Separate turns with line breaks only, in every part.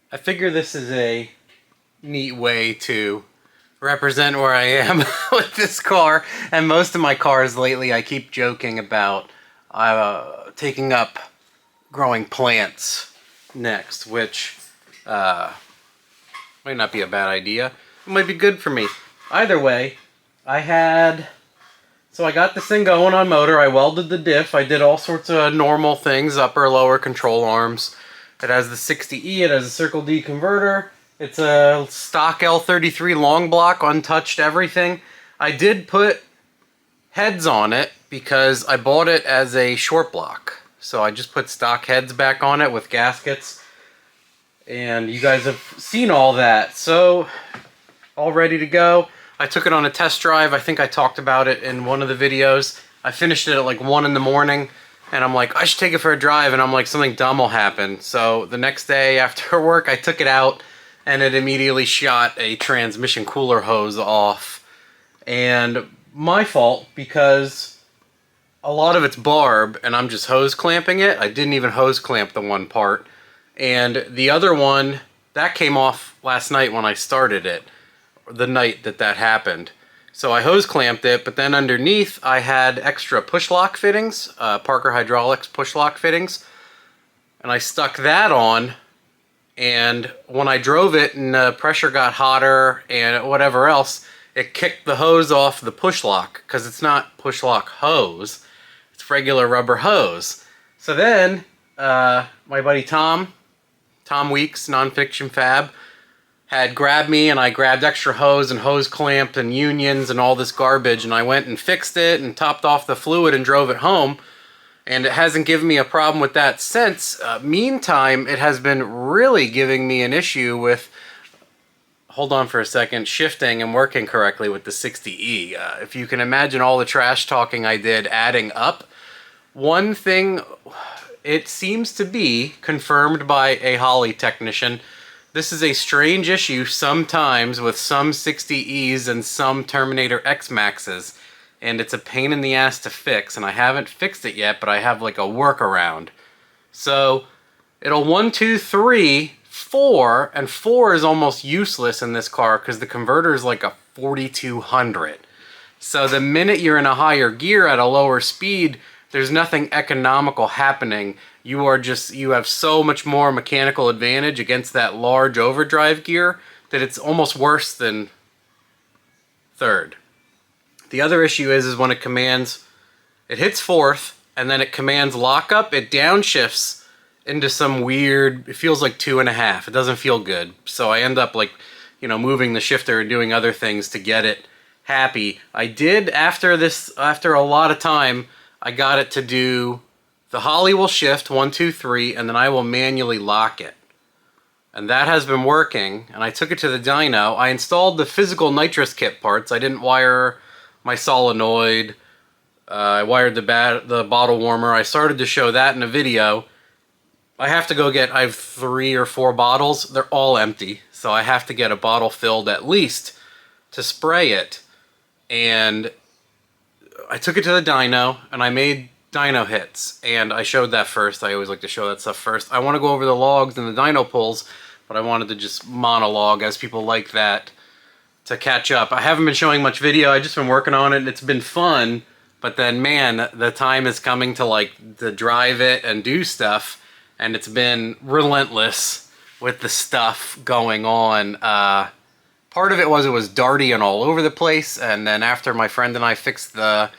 I figure this is a neat way to represent where I am with this car. And most of my cars lately, I keep joking about taking up growing plants next, which might not be a bad idea. It might be good for me. Either way, so I got this thing going on motor. I welded the diff. I did all sorts of normal things, upper, lower control arms. It has the 60E. It has a Circle D converter. It's a stock L33 long block, untouched everything. I did put heads on it because I bought it as a short block. So I just put stock heads back on it with gaskets. And you guys have seen all that. So, all ready to go. I took it on a test drive. I think I talked about it in one of the videos. I finished it at like 1 in the morning. And I'm like, I should take it for a drive. And I'm like, something dumb will happen. So the next day after work, I took it out. And it immediately shot a transmission cooler hose off. And my fault, because a lot of it's barb. And I'm just hose clamping it. I didn't even hose clamp the one part. And the other one, that came off last night when I started it. The night that happened. So I hose clamped it, but then underneath I had extra push lock fittings, Parker Hydraulics push lock fittings, and I stuck that on, and when I drove it and the pressure got hotter and whatever else, it kicked the hose off the push lock, because it's not push lock hose, it's regular rubber hose. So then my buddy Tom Weeks, Nonfiction Fab, had grabbed me, and I grabbed extra hose and hose clamp and unions and all this garbage, and I went and fixed it and topped off the fluid and drove it home, and it hasn't given me a problem with that since. Meantime, it has been really giving me an issue with, hold on for a second, shifting and working correctly with the 60E. If you can imagine all the trash talking I did adding up, one thing, it seems to be confirmed by a Holley technician. This is a strange issue sometimes with some 60Es and some Terminator X Maxes, and it's a pain in the ass to fix, and I haven't fixed it yet, but I have like a workaround. So it'll 1, 2, 3, 4, and 4 is almost useless in this car because the converter is like a 4200. So the minute you're in a higher gear at a lower speed, there's nothing economical happening. You have so much more mechanical advantage against that large overdrive gear that it's almost worse than third. The other issue is when it commands, it hits fourth, and then it commands lockup, it downshifts into some weird, it feels like 2.5. It doesn't feel good. So I end up like, moving the shifter and doing other things to get it happy. I did, after a lot of time, I got it to do, the Holley will shift 1, 2, 3, and then I will manually lock it. And that has been working, and I took it to the dyno. I installed the physical nitrous kit parts. I didn't wire my solenoid. I wired the bottle warmer. I started to show that in a video. I have 3 or 4 bottles. They're all empty, so I have to get a bottle filled at least to spray it. And I took it to the dyno, and I made dyno hits, and I showed that first. I always like to show that stuff first. I want to go over the logs and the dyno pulls, but I wanted to just monologue, as people like that, to catch up. I haven't been showing much video. I've just been working on it, and it's been fun, but then, man, the time is coming to drive it and do stuff, and it's been relentless with the stuff going on. Part of it was darty and all over the place, and then after my friend and I fixed the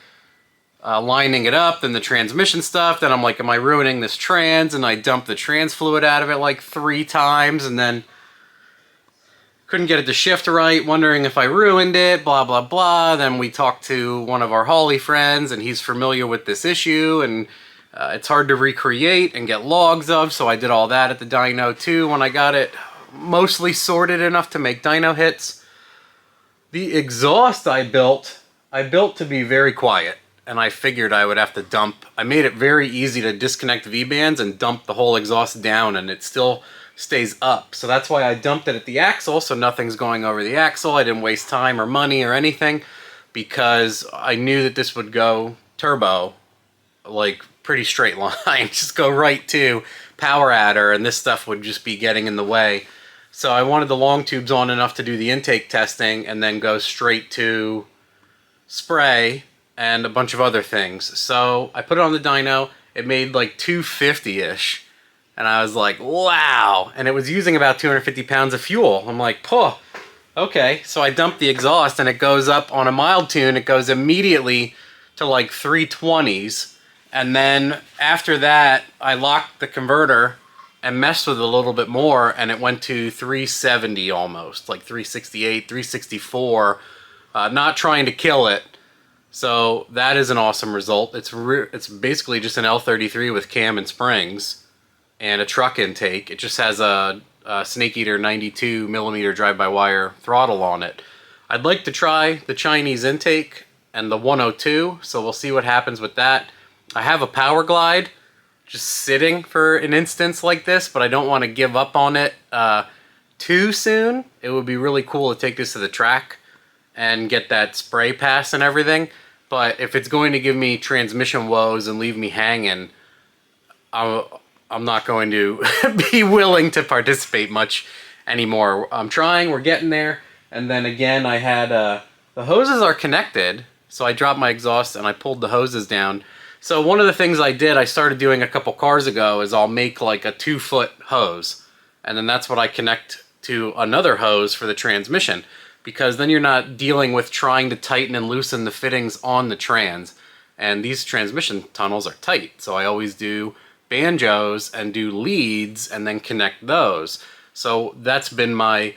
lining it up, then the transmission stuff, then I'm like, am I ruining this trans? And I dumped the trans fluid out of it like 3 times, and then couldn't get it to shift right, wondering if I ruined it, blah, blah, blah. Then we talked to one of our Holley friends, and he's familiar with this issue, and it's hard to recreate and get logs of, so I did all that at the dyno too when I got it mostly sorted enough to make dyno hits. The exhaust I built to be very quiet, and I figured I would have to dump. I made it very easy to disconnect V-bands and dump the whole exhaust down, and it still stays up. So that's why I dumped it at the axle, so nothing's going over the axle. I didn't waste time or money or anything, because I knew that this would go turbo, like pretty straight line, just go right to power adder, and this stuff would just be getting in the way. So I wanted the long tubes on enough to do the intake testing and then go straight to spray and a bunch of other things. So I put it on the dyno. It made like 250-ish. And I was like, wow. And it was using about 250 pounds of fuel. I'm like, oh, okay. So I dumped the exhaust and it goes up on a mild tune. It goes immediately to like 320s. And then after that, I locked the converter and messed with it a little bit more. And it went to 370 almost, like 368, 364. Not trying to kill it. So that is an awesome result. It's basically just an L33 with cam and springs and a truck intake. It just has a Snake Eater 92 millimeter drive-by-wire throttle on it. I'd like to try the Chinese intake and the 102, so we'll see what happens with that. I have a Power Glide just sitting for an instance like this, but I don't want to give up on it too soon. It would be really cool to take this to the track and get that spray pass and everything. But if it's going to give me transmission woes and leave me hanging, I'm not going to be willing to participate much anymore. I'm trying, we're getting there. And then again, I had, the hoses are connected. So I dropped my exhaust and I pulled the hoses down. So one of the things I started doing a couple cars ago, is I'll make like a 2-foot hose. And then that's what I connect to another hose for the transmission. Because then you're not dealing with trying to tighten and loosen the fittings on the trans. And these transmission tunnels are tight. So I always do banjos and do leads and then connect those. So that's been my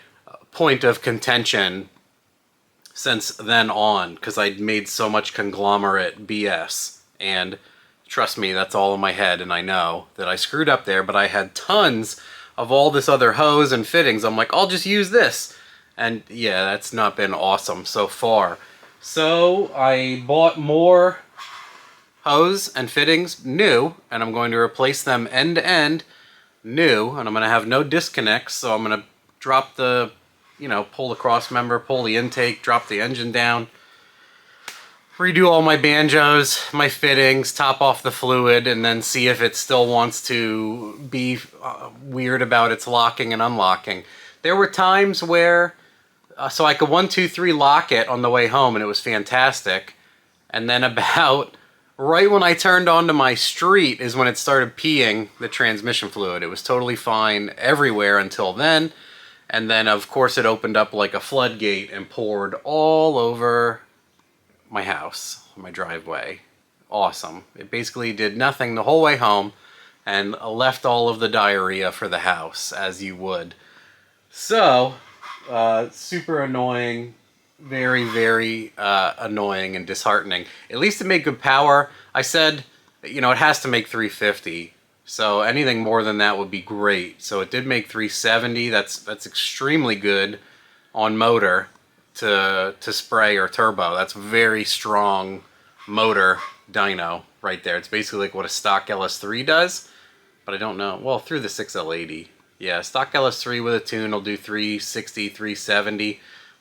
point of contention since then on, because I'd made so much conglomerate BS. And trust me, that's all in my head, and I know that I screwed up there, but I had tons of all this other hose and fittings. I'm like, I'll just use this. And yeah, that's not been awesome so far. So I bought more hose and fittings new, and I'm going to replace them end to end new, and I'm going to have no disconnects. So I'm going to drop the, pull the cross member, pull the intake, drop the engine down, redo all my banjos, my fittings, top off the fluid, and then see if it still wants to be weird about its locking and unlocking. There were times where, so I could 1, 2, 3 lock it on the way home, and it was fantastic. And then about right when I turned onto my street is when it started peeing the transmission fluid. It was totally fine everywhere until then. And then, of course, it opened up like a floodgate and poured all over my house, my driveway. Awesome. It basically did nothing the whole way home and left all of the diarrhea for the house, as you would. So, super annoying. Very, very annoying and disheartening. At least it made good power. I said, it has to make 350. So anything more than that would be great. So it did make 370. That's extremely good on motor to spray or turbo. That's very strong motor dyno right there. It's basically like what a stock LS3 does. But I don't know. Well, through the 6L80. Yeah, stock LS3 with a tune will do 360, 370.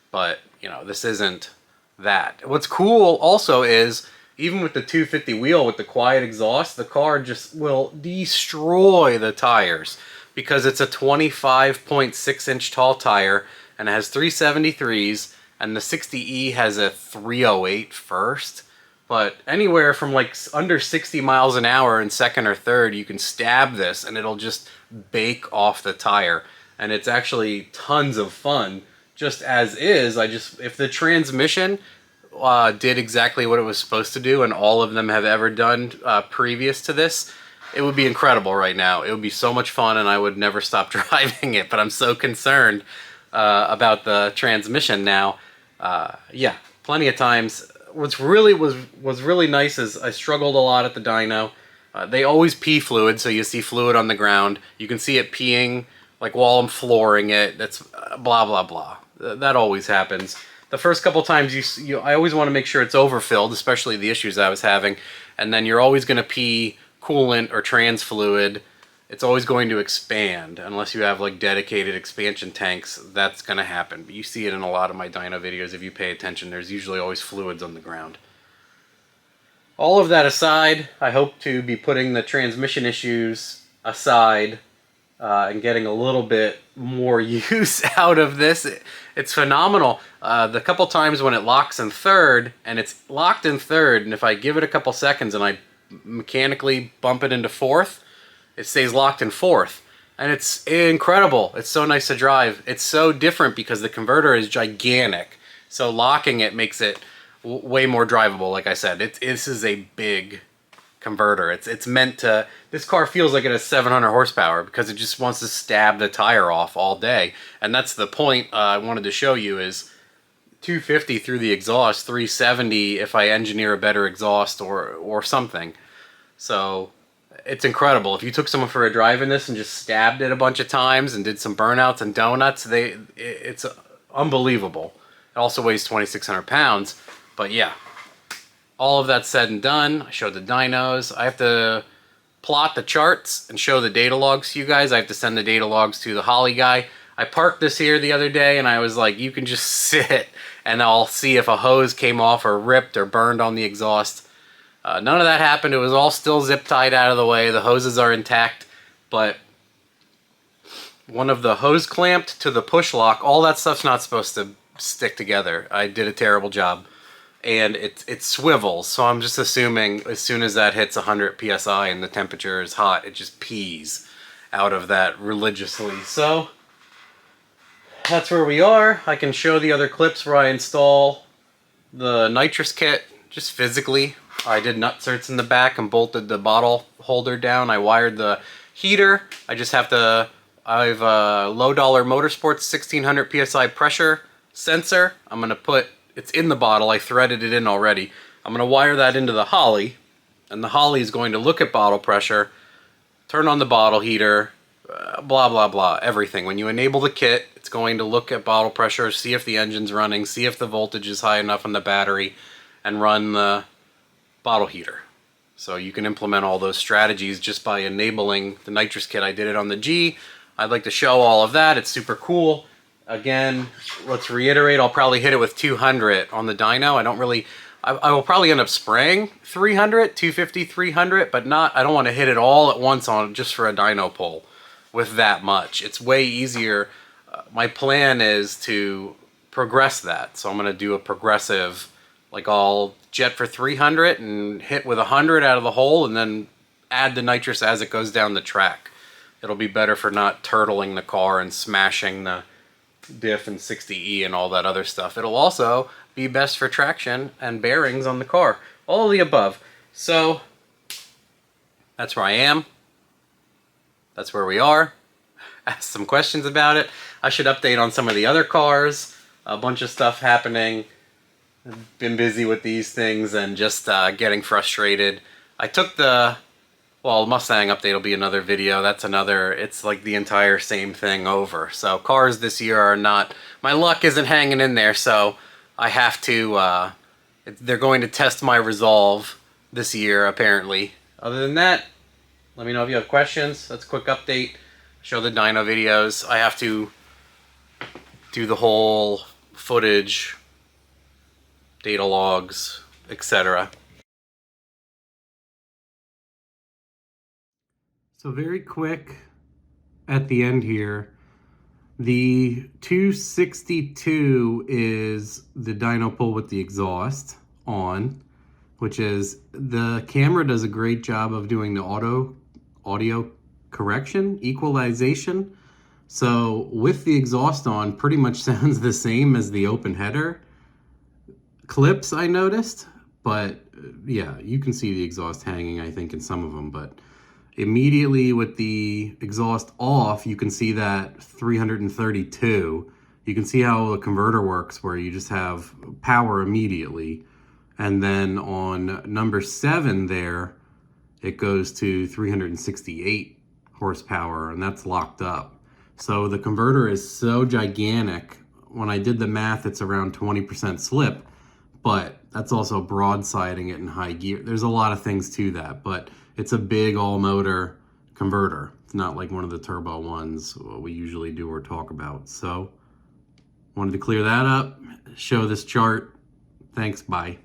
But, this isn't that. What's cool also is, even with the 250 wheel with the quiet exhaust, the car just will destroy the tires. Because it's a 25.6-inch tall tire, and it has 373s, and the 60E has a 308 first. But anywhere from like under 60 miles an hour in second or third, you can stab this, and it'll just bake off the tire. And it's actually tons of fun. Just as is, if the transmission did exactly what it was supposed to do, and all of them have ever done previous to this, it would be incredible right now. It would be so much fun, and I would never stop driving it. But I'm so concerned about the transmission now. Yeah, plenty of times. What's really was really nice is I struggled a lot at the dyno. They always pee fluid, so you see fluid on the ground. You can see it peeing like while I'm flooring it. That's blah blah blah. That always happens. The first couple times I always want to make sure it's overfilled, especially the issues I was having. And then you're always going to pee coolant or trans fluid. It's always going to expand unless you have like dedicated expansion tanks. That's going to happen. But you see it in a lot of my dyno videos if you pay attention. There's usually always fluids on the ground. All of that aside, I hope to be putting the transmission issues aside and getting a little bit more use out of this. It's phenomenal. The couple times when it locks in third, and it's locked in third, and if I give it a couple seconds and I mechanically bump it into fourth, it stays locked in fourth. And it's incredible. It's so nice to drive. It's so different because the converter is gigantic. So locking it makes it way more drivable. Like I said, this is a big converter. It's meant to, this car feels like it has 700 horsepower because it just wants to stab the tire off all day. And that's the point I wanted to show you is 250 through the exhaust, 370 if I engineer a better exhaust or something. So it's incredible. If you took someone for a drive in this and just stabbed it a bunch of times and did some burnouts and donuts, it's unbelievable. It also weighs 2,600 pounds, but yeah. All of that said and done, I showed the dynos. I have to plot the charts and show the data logs to you guys. I have to send the data logs to the Holly guy. I parked this here the other day and I was like, you can just sit and I'll see if a hose came off or ripped or burned on the exhaust. None of that happened. It was all still zip tied out of the way. The hoses are intact, but one of the hose clamped to the push lock, all that stuff's not supposed to stick together. I did a terrible job. And it swivels, so I'm just assuming as soon as that hits 100 psi and the temperature is hot, it just pees out of that religiously. So that's where we are. I can show the other clips where I install the nitrous kit just physically. I did nutserts in the back and bolted the bottle holder down. I wired the heater. I just have to, I have a low dollar Motorsports 1600 psi pressure sensor. I'm going to put, it's in the bottle, I threaded it in already. I'm going to wire that into the Holly, and the Holly is going to look at bottle pressure, turn on the bottle heater, blah, blah, blah, everything. When you enable the kit, it's going to look at bottle pressure, see if the engine's running, see if the voltage is high enough on the battery, and run the bottle heater. So you can implement all those strategies just by enabling the nitrous kit. I did it on the G. I'd like to show all of that. It's super cool. Again, let's reiterate, I'll probably hit it with 200 on the dyno. I will probably end up spraying 300, 250, 300, but not, I don't want to hit it all at once on just for a dyno pull with that much. It's way easier. My plan is to progress that. So I'm going to do a progressive, like I'll jet for 300 and hit with 100 out of the hole and then add the nitrous as it goes down the track. It'll be better for not turtling the car and smashing the diff and 60E and all that other stuff. It'll also be best for traction and bearings on the car. All of the above. So that's where I am. That's where we are. Ask some questions about it. I should update on some of the other cars. A bunch of stuff happening. I've been busy with these things and just getting frustrated. I took the Mustang update will be another video. That's another, it's like the entire same thing over. So cars this year are not, my luck isn't hanging in there, so I have to, they're going to test my resolve this year, apparently. Other than that, let me know if you have questions. That's a quick update. Show the dyno videos. I have to do the whole footage, data logs, etc. So very quick at the end here, the 262 is the dyno pull with the exhaust on, which is, the camera does a great job of doing the audio correction, equalization. So with the exhaust on, pretty much sounds the same as the open header clips I noticed, but yeah, you can see the exhaust hanging, I think, in some of them, but immediately with the exhaust off, you can see that 332. You can see how the converter works, where you just have power immediately. And then on number 7 there, it goes to 368 horsepower, and that's locked up. So the converter is so gigantic. When I did the math, it's around 20% slip, but that's also broadsiding it in high gear. There's a lot of things to that, but it's a big all-motor converter. It's not like one of the turbo ones we usually do or talk about. So wanted to clear that up, show this chart. Thanks, bye.